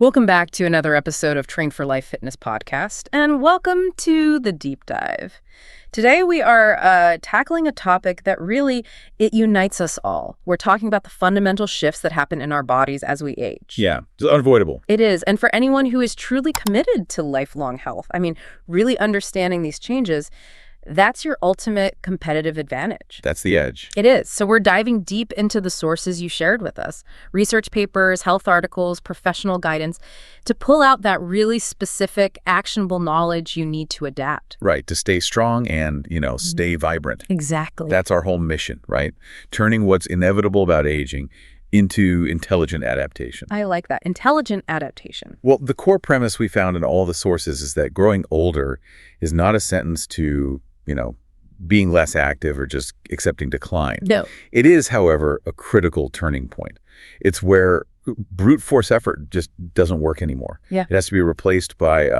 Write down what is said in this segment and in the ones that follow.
Welcome back to another episode of Train for Life Fitness Podcast, and welcome to the deep dive. Today we are tackling a topic that really, it unites us all. We're talking about the fundamental shifts that happen in our bodies as we age. Yeah, it's unavoidable. It is, and for anyone who is truly committed to lifelong health, really understanding these changes, that's your ultimate competitive advantage. That's the edge. It is. So we're diving deep into the sources you shared with us, research papers, health articles, professional guidance, to pull out that really specific, actionable knowledge you need to adapt. Right, to stay strong and, stay vibrant. Exactly. That's our whole mission, right? Turning what's inevitable about aging into intelligent adaptation. I like that. Intelligent adaptation. Well, the core premise we found in all the sources is that growing older is not a sentence to being less active or just accepting decline. No. It is, however, a critical turning point. It's where brute force effort just doesn't work anymore. Yeah. It has to be replaced by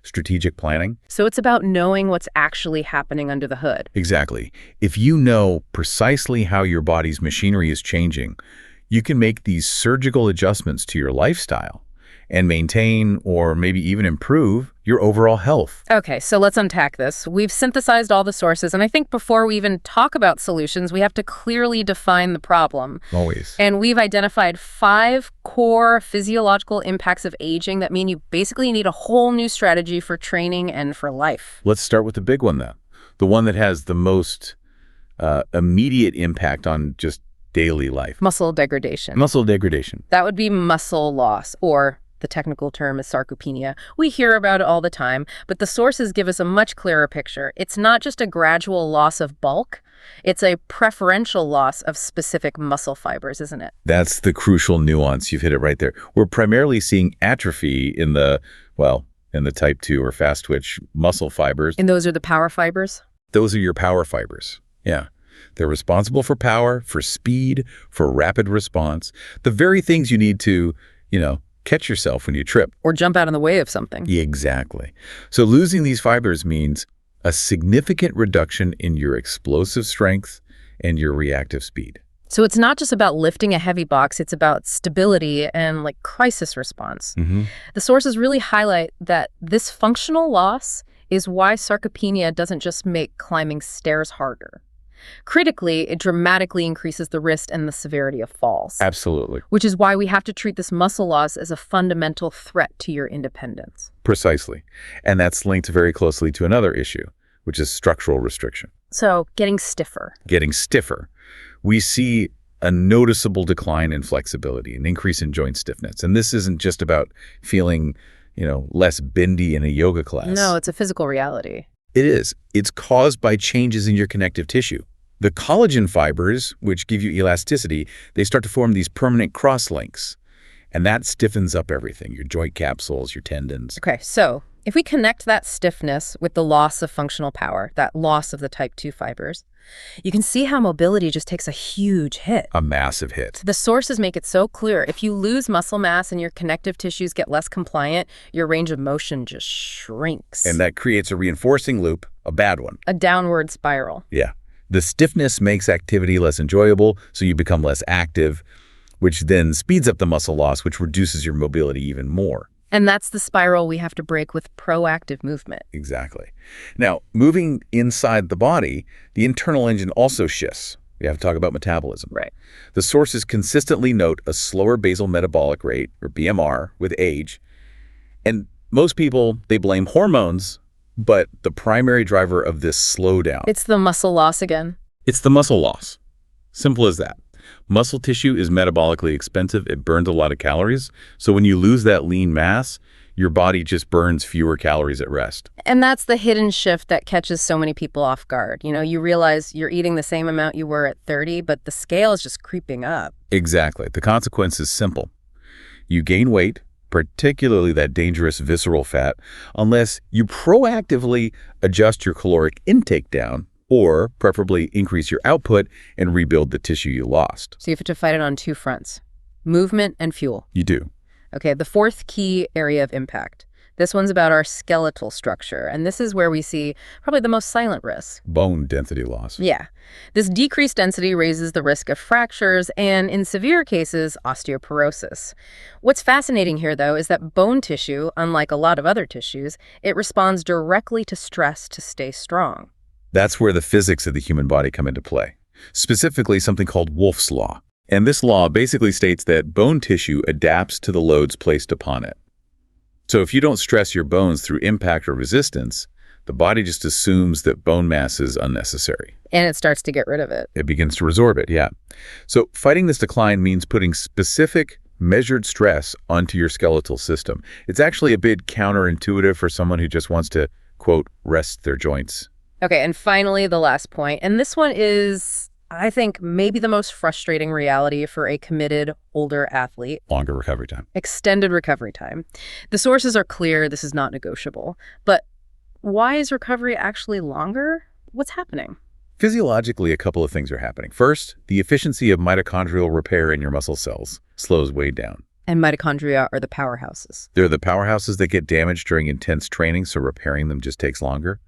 strategic planning. So it's about knowing what's actually happening under the hood. Exactly. If you know precisely how your body's machinery is changing, you can make these surgical adjustments to your lifestyle and maintain or maybe even improve your overall health. Okay, so let's unpack this. We've synthesized all the sources, and I think before we even talk about solutions, we have to clearly define the problem. Always. And we've identified 5 core physiological impacts of aging that mean you basically need a whole new strategy for training and for life. Let's start with the big one, then. The one that has the most immediate impact on just daily life. Muscle degradation. Muscle degradation. That would be muscle loss, or the technical term is sarcopenia. We hear about it all the time, but the sources give us a much clearer picture. It's not just a gradual loss of bulk, it's a preferential loss of specific muscle fibers, isn't it? That's the crucial nuance. You've hit it right there. We're primarily seeing atrophy in the type 2 or fast twitch muscle fibers. And those are the power fibers? Those are your power fibers. Yeah. They're responsible for power, for speed, for rapid response. The very things you need to, catch yourself when you trip. Or jump out in the way of something. Exactly. So losing these fibers means a significant reduction in your explosive strength and your reactive speed. So it's not just about lifting a heavy box, it's about stability and crisis response. Mm-hmm. The sources really highlight that this functional loss is why sarcopenia doesn't just make climbing stairs harder. Critically, it dramatically increases the risk and the severity of falls. Absolutely. Which is why we have to treat this muscle loss as a fundamental threat to your independence. Precisely. And that's linked very closely to another issue, which is structural restriction. So, getting stiffer. Getting stiffer. We see a noticeable decline in flexibility, an increase in joint stiffness. And this isn't just about feeling, less bendy in a yoga class. No, it's a physical reality. It is. It's caused by changes in your connective tissue. The collagen fibers, which give you elasticity, they start to form these permanent cross-links. And that stiffens up everything, your joint capsules, your tendons. Okay, so if we connect that stiffness with the loss of functional power, that loss of the type 2 fibers, you can see how mobility just takes a huge hit. A massive hit. The sources make it so clear. If you lose muscle mass and your connective tissues get less compliant, your range of motion just shrinks. And that creates a reinforcing loop, a bad one. A downward spiral. Yeah. The stiffness makes activity less enjoyable, so you become less active, which then speeds up the muscle loss, which reduces your mobility even more. And that's the spiral we have to break with proactive movement. Exactly. Now, moving inside the body, the internal engine also shifts. We have to talk about metabolism. Right. The sources consistently note a slower basal metabolic rate, or BMR, with age. And most people, they blame hormones, but the primary driver of this slowdown. It's the muscle loss again. It's the muscle loss. Simple as that. Muscle tissue is metabolically expensive. It burns a lot of calories. So when you lose that lean mass, your body just burns fewer calories at rest. And that's the hidden shift that catches so many people off guard. You realize you're eating the same amount you were at 30, but the scale is just creeping up. Exactly. The consequence is simple. You gain weight, particularly that dangerous visceral fat, unless you proactively adjust your caloric intake down, or preferably increase your output and rebuild the tissue you lost. So you have to fight it on 2 fronts, movement and fuel. You do. Okay, the 4th key area of impact, This one's about our skeletal structure, and this is where we see probably the most silent risk. Bone density loss. Yeah. This decreased density raises the risk of fractures and, in severe cases, osteoporosis. What's fascinating here, though, is that bone tissue, unlike a lot of other tissues, it responds directly to stress to stay strong. That's where the physics of the human body come into play, specifically something called Wolff's Law. And this law basically states that bone tissue adapts to the loads placed upon it. So if you don't stress your bones through impact or resistance, the body just assumes that bone mass is unnecessary. And it starts to get rid of it. It begins to resorb it, yeah. So fighting this decline means putting specific, measured stress onto your skeletal system. It's actually a bit counterintuitive for someone who just wants to, quote, rest their joints. Okay, and finally, the last point, and this one is, I think, maybe the most frustrating reality for a committed older athlete. Longer recovery time. Extended recovery time. The sources are clear, this is not negotiable. But why is recovery actually longer? What's happening? Physiologically, a couple of things are happening. First, the efficiency of mitochondrial repair in your muscle cells slows way down. And mitochondria are the powerhouses. They're the powerhouses that get damaged during intense training, so repairing them just takes longer.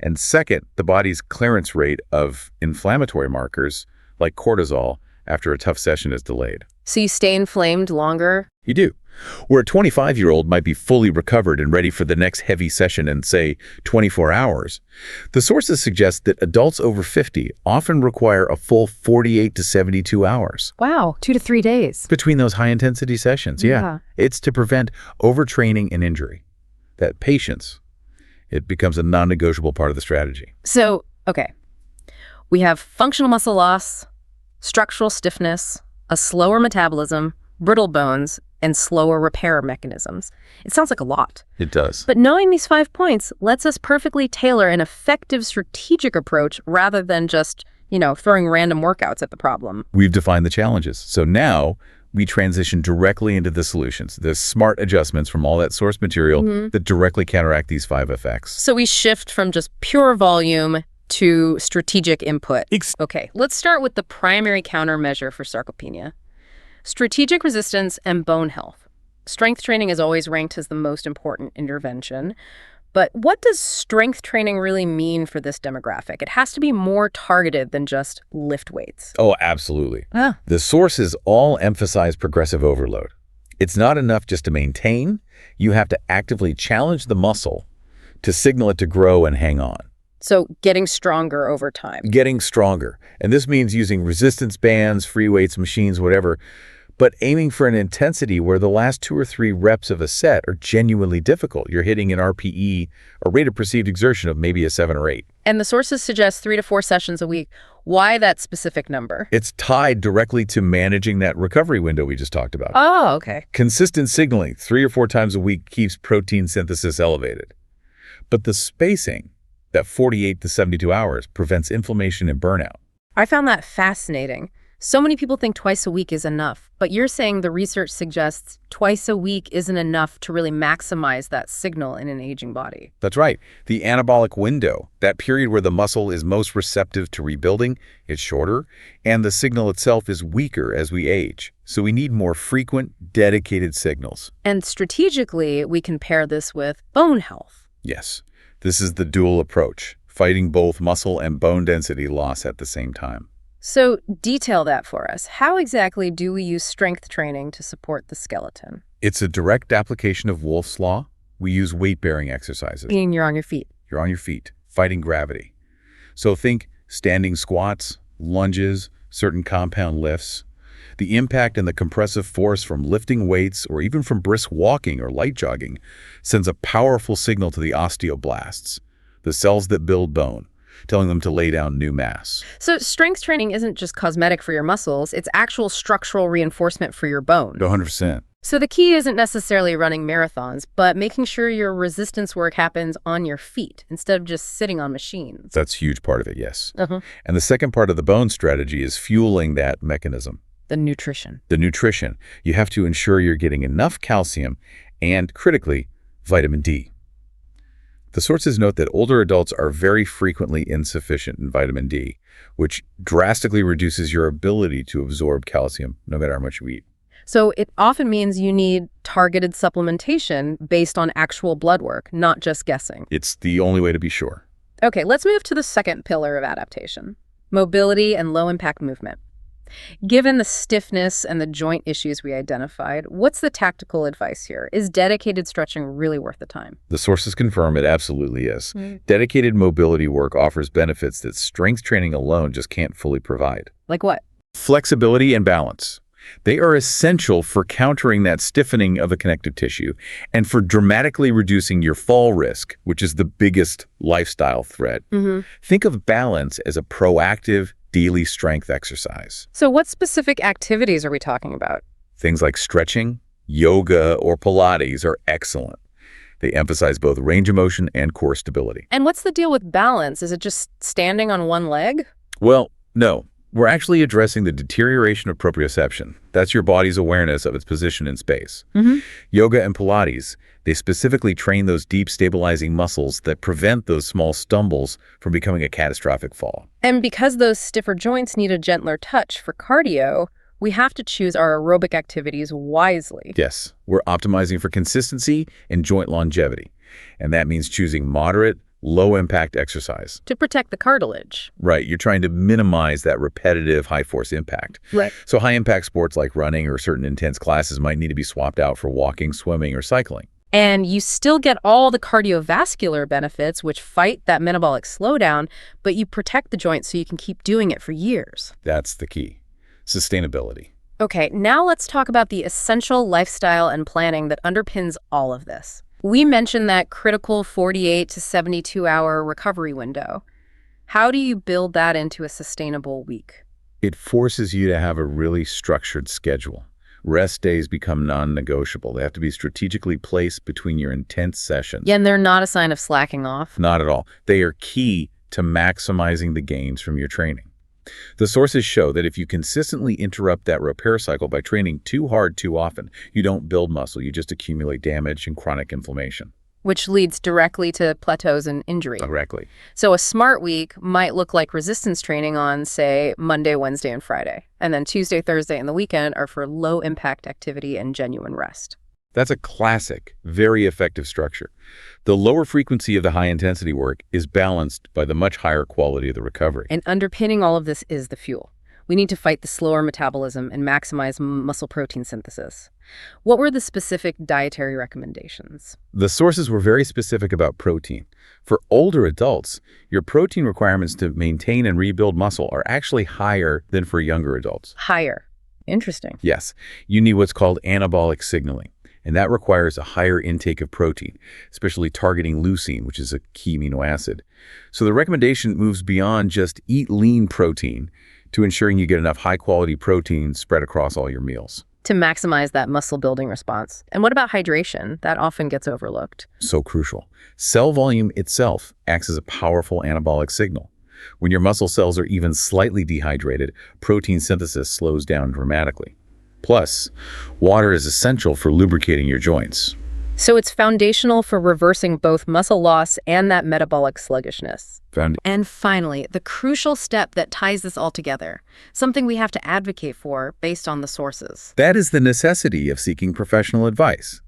And second, the body's clearance rate of inflammatory markers like cortisol after a tough session is delayed. So you stay inflamed longer? You do. Where a 25-year-old might be fully recovered and ready for the next heavy session in, say, 24 hours, the sources suggest that adults over 50 often require a full 48 to 72 hours. Wow, 2 to 3 days. Between those high-intensity sessions, yeah. It's to prevent overtraining and injury. That patience, it becomes a non-negotiable part of the strategy. So, okay, we have functional muscle loss, structural stiffness, a slower metabolism, brittle bones, and slower repair mechanisms. It sounds like a lot. It does. But knowing these 5 points lets us perfectly tailor an effective strategic approach rather than just, throwing random workouts at the problem. We've defined the challenges. So now we transition directly into the solutions, the smart adjustments from all that source material that directly counteract these 5 effects. So we shift from just pure volume to strategic input. Okay, let's start with the primary countermeasure for sarcopenia. Strategic resistance and bone health. Strength training is always ranked as the most important intervention. But what does strength training really mean for this demographic? It has to be more targeted than just lift weights. Oh, absolutely. The sources all emphasize progressive overload. It's not enough just to maintain. You have to actively challenge the muscle to signal it to grow and hang on. So getting stronger over time. Getting stronger. And this means using resistance bands, free weights, machines, whatever, but aiming for an intensity where the last 2 or 3 reps of a set are genuinely difficult. You're hitting an RPE, or rate of perceived exertion, of maybe a 7 or 8. And the sources suggest 3 to 4 sessions a week. Why that specific number? It's tied directly to managing that recovery window we just talked about. Oh, okay. Consistent signaling 3 or 4 times a week keeps protein synthesis elevated. But the spacing, that 48 to 72 hours, prevents inflammation and burnout. I found that fascinating. So many people think twice a week is enough, but you're saying the research suggests twice a week isn't enough to really maximize that signal in an aging body. That's right. The anabolic window, that period where the muscle is most receptive to rebuilding, is shorter, and the signal itself is weaker as we age. So we need more frequent, dedicated signals. And strategically, we can pair this with bone health. Yes. This is the dual approach, fighting both muscle and bone density loss at the same time. So detail that for us. How exactly do we use strength training to support the skeleton? It's a direct application of Wolff's Law. We use weight-bearing exercises. Meaning you're on your feet. You're on your feet, fighting gravity. So think standing squats, lunges, certain compound lifts. The impact and the compressive force from lifting weights or even from brisk walking or light jogging sends a powerful signal to the osteoblasts, the cells that build bone, telling them to lay down new mass. So strength training isn't just cosmetic for your muscles, it's actual structural reinforcement for your bone. 100%. So the key isn't necessarily running marathons, but making sure your resistance work happens on your feet instead of just sitting on machines. That's a huge part of it, yes. And the second part of the bone strategy is fueling that mechanism. The nutrition. The nutrition. You have to ensure you're getting enough calcium and, critically, vitamin D. The sources note that older adults are very frequently insufficient in vitamin D, which drastically reduces your ability to absorb calcium no matter how much you eat. So it often means you need targeted supplementation based on actual blood work, not just guessing. It's the only way to be sure. Okay, let's move to the second pillar of adaptation, mobility and low-impact movement. Given the stiffness and the joint issues we identified, what's the tactical advice here? Is dedicated stretching really worth the time? The sources confirm it absolutely is. Dedicated mobility work offers benefits that strength training alone just can't fully provide. Like what? Flexibility and balance. They are essential for countering that stiffening of the connective tissue and for dramatically reducing your fall risk, which is the biggest lifestyle threat. Think of balance as a proactive daily strength exercise. So what specific activities are we talking about? Things like stretching, yoga, or Pilates are excellent. They emphasize both range of motion and core stability. And what's the deal with balance? Is it just standing on one leg? Well, no. We're actually addressing the deterioration of proprioception. That's your body's awareness of its position in space. Yoga and Pilates, they specifically train those deep stabilizing muscles that prevent those small stumbles from becoming a catastrophic fall. And because those stiffer joints need a gentler touch for cardio, we have to choose our aerobic activities wisely. Yes, we're optimizing for consistency and joint longevity. And that means choosing moderate, low-impact exercise. To protect the cartilage. Right, you're trying to minimize that repetitive high-force impact. Right. So high-impact sports like running or certain intense classes might need to be swapped out for walking, swimming, or cycling. And you still get all the cardiovascular benefits, which fight that metabolic slowdown, but you protect the joint so you can keep doing it for years. That's the key. Sustainability. Okay, now let's talk about the essential lifestyle and planning that underpins all of this. We mentioned that critical 48 to 72-hour recovery window. How do you build that into a sustainable week? It forces you to have a really structured schedule. Rest days become non-negotiable. They have to be strategically placed between your intense sessions. Yeah, and they're not a sign of slacking off. Not at all. They are key to maximizing the gains from your training. The sources show that if you consistently interrupt that repair cycle by training too hard too often, you don't build muscle, you just accumulate damage and chronic inflammation. Which leads directly to plateaus and injury. Correctly. So a smart week might look like resistance training on, say, Monday, Wednesday, and Friday. And then Tuesday, Thursday, and the weekend are for low-impact activity and genuine rest. That's a classic, very effective structure. The lower frequency of the high-intensity work is balanced by the much higher quality of the recovery. And underpinning all of this is the fuel. We need to fight the slower metabolism and maximize muscle protein synthesis. What were the specific dietary recommendations? The sources were very specific about protein. For older adults, your protein requirements to maintain and rebuild muscle are actually higher than for younger adults. Higher. Interesting. Yes, you need what's called anabolic signaling. And that requires a higher intake of protein, especially targeting leucine, which is a key amino acid. So the recommendation moves beyond just eat lean protein to ensuring you get enough high-quality protein spread across all your meals. To maximize that muscle-building response. And what about hydration? That often gets overlooked. So crucial. Cell volume itself acts as a powerful anabolic signal. When your muscle cells are even slightly dehydrated, protein synthesis slows down dramatically. Plus, water is essential for lubricating your joints. So it's foundational for reversing both muscle loss and that metabolic sluggishness. And finally, the crucial step that ties this all together, something we have to advocate for based on the sources. That is the necessity of seeking professional advice,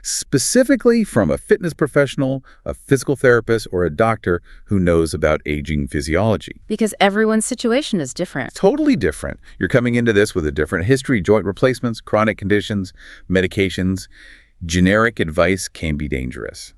specifically from a fitness professional, a physical therapist, or a doctor who knows about aging physiology. Because everyone's situation is different. Totally different. You're coming into this with a different history, joint replacements, chronic conditions, medications. Generic advice can be dangerous.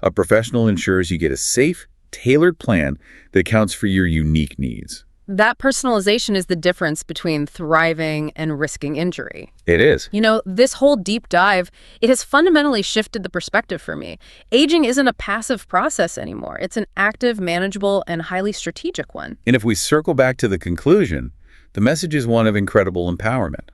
A professional ensures you get a safe, tailored plan that accounts for your unique needs. That personalization is the difference between thriving and risking injury. It is. You know, this whole deep dive, it has fundamentally shifted the perspective for me. Aging isn't a passive process anymore. It's an active, manageable, and highly strategic one. And if we circle back to the conclusion, the message is one of incredible empowerment.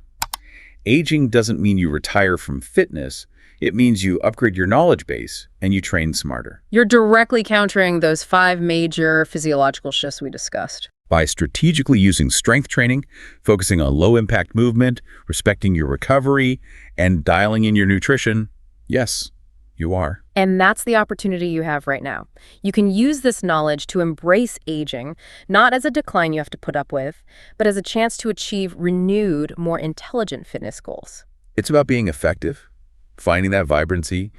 Aging doesn't mean you retire from fitness. It means you upgrade your knowledge base and you train smarter. You're directly countering those 5 major physiological shifts we discussed. By strategically using strength training, focusing on low-impact movement, respecting your recovery, and dialing in your nutrition, yes, you are. And that's the opportunity you have right now. You can use this knowledge to embrace aging, not as a decline you have to put up with, but as a chance to achieve renewed, more intelligent fitness goals. It's about being effective, finding that vibrancy,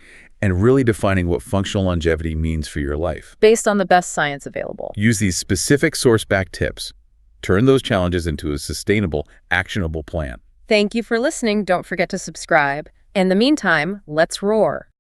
and really defining what functional longevity means for your life. Based on the best science available. Use these specific source-backed tips. Turn those challenges into a sustainable, actionable plan. Thank you for listening. Don't forget to subscribe. In the meantime, let's roar.